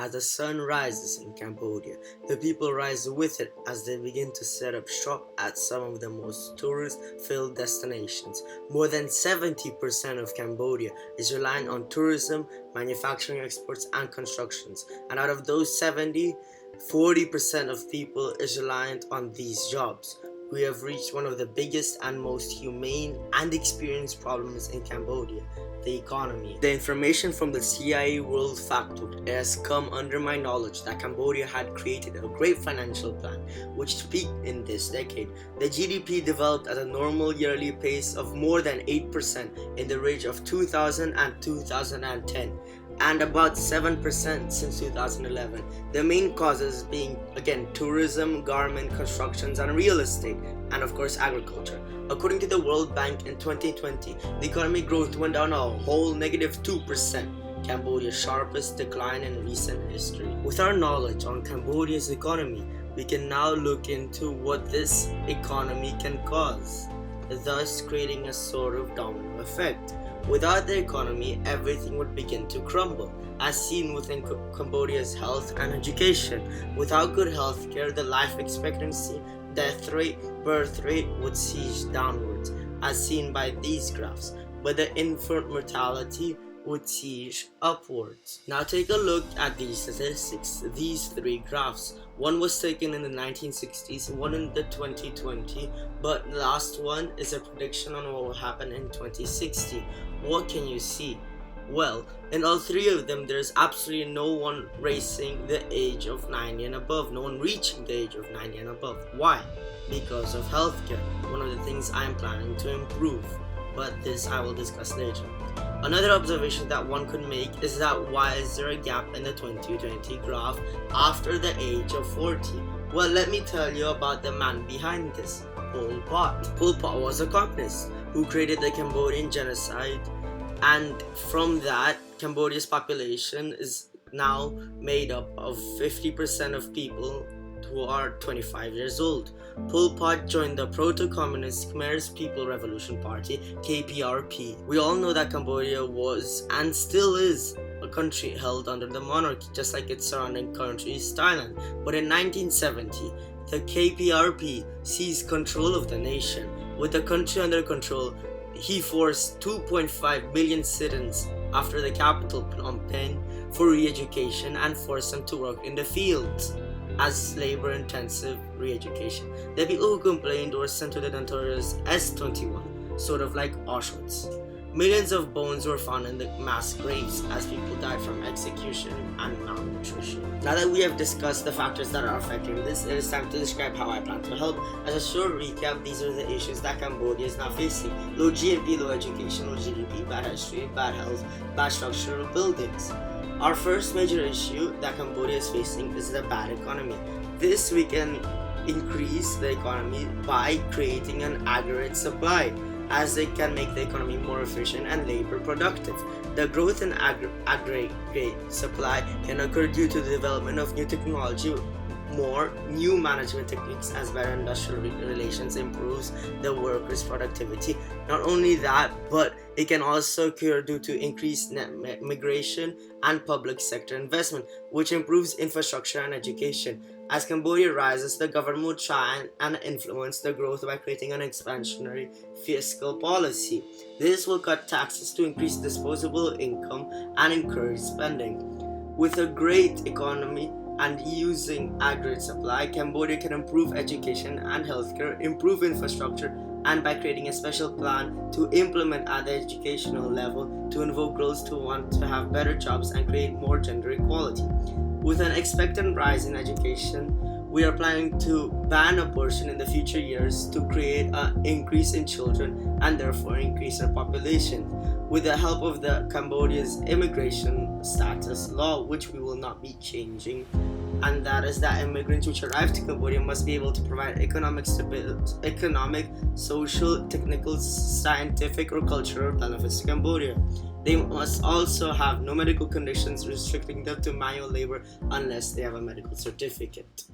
As the sun rises in Cambodia, the people rise with it as they begin to set up shop at some of the most tourist-filled destinations. More than 70% of Cambodia is reliant on tourism, manufacturing exports, and constructions. And out of those 40% of people is reliant on these jobs. We have reached one of the biggest and most humane and experienced problems in Cambodia, the economy. The information from the CIA World Factbook has come under my knowledge that Cambodia had created a great financial plan, which peaked in this decade. The GDP developed at a normal yearly pace of more than 8% in the range of 2000 and 2010. And about 7% since 2011. The main causes being, again, tourism, garment, constructions, and real estate, and of course agriculture. According to the World Bank in 2020, the economic growth went down a whole -2%, Cambodia's sharpest decline in recent history. With our knowledge on Cambodia's economy, we can now look into what this economy can cause, thus creating a sort of domino effect. Without the economy, everything would begin to crumble, as seen within Cambodia's health and education. Without good health care, the life expectancy, death rate, birth rate would siege downwards, as seen by these graphs, but the infant mortality would siege upwards. Now take a look at these statistics, these three graphs. One was taken in the 1960s, one in the 2020, but the last one is a prediction on what will happen in 2060. What can you see? Well, in all three of them, there's absolutely no one racing the age of 90 and above, no one reaching the age of 90 and above. Why? Because of healthcare, one of the things I'm planning to improve, but this I will discuss later. Another observation that one could make is that why is there a gap in the 2020 graph after the age of 40? Well, let me tell you about the man behind this, Pol Pot. Pol Pot was a communist who created the Cambodian genocide, and from that, Cambodia's population is now made up of 50% of people who are 25 years old. Pol Pot joined the proto-communist Khmer's People Revolution Party, KPRP. We all know that Cambodia was and still is a country held under the monarchy, just like its surrounding countries, Thailand. But in 1970, the KPRP seized control of the nation. With the country under control, he forced 2.5 million citizens after the capital Phnom Penh for re-education and forced them to work in the fields as labor-intensive re-education. The people who complained were sent to the notorious S21, sort of like Auschwitz. Millions of bones were found in the mass graves as people died from execution and malnutrition. Now that we have discussed the factors that are affecting this, it is time to describe how I plan to help. As a short recap, these are the issues that Cambodia is now facing: low GNP, low education, low GDP, bad history, bad health, bad structural buildings. Our first major issue that Cambodia is facing is the bad economy. This we can increase the economy by creating an aggregate supply, as they can make the economy more efficient and labor productive. The growth in aggregate supply can occur due to the development of new technology, more new management techniques, as better industrial relations improves the workers' productivity. Not only that, but it can also occur due to increased net migration and public sector investment, which improves infrastructure and education. As Cambodia rises, the government will try and influence the growth by creating an expansionary fiscal policy. This will cut taxes to increase disposable income and encourage spending. With a great economy and using aggregate supply, Cambodia can improve education and healthcare, improve infrastructure, and by creating a special plan to implement at the educational level to invoke girls to want to have better jobs and create more gender equality. With an expectant rise in education, we are planning to ban abortion in the future years to create an increase in children and therefore increase our population. With the help of the Cambodia's immigration status law, which we will not be changing, and that is that immigrants which arrive to Cambodia must be able to provide economic, social, technical, scientific, or cultural benefits to Cambodia. They must also have no medical conditions restricting them to manual labor unless they have a medical certificate.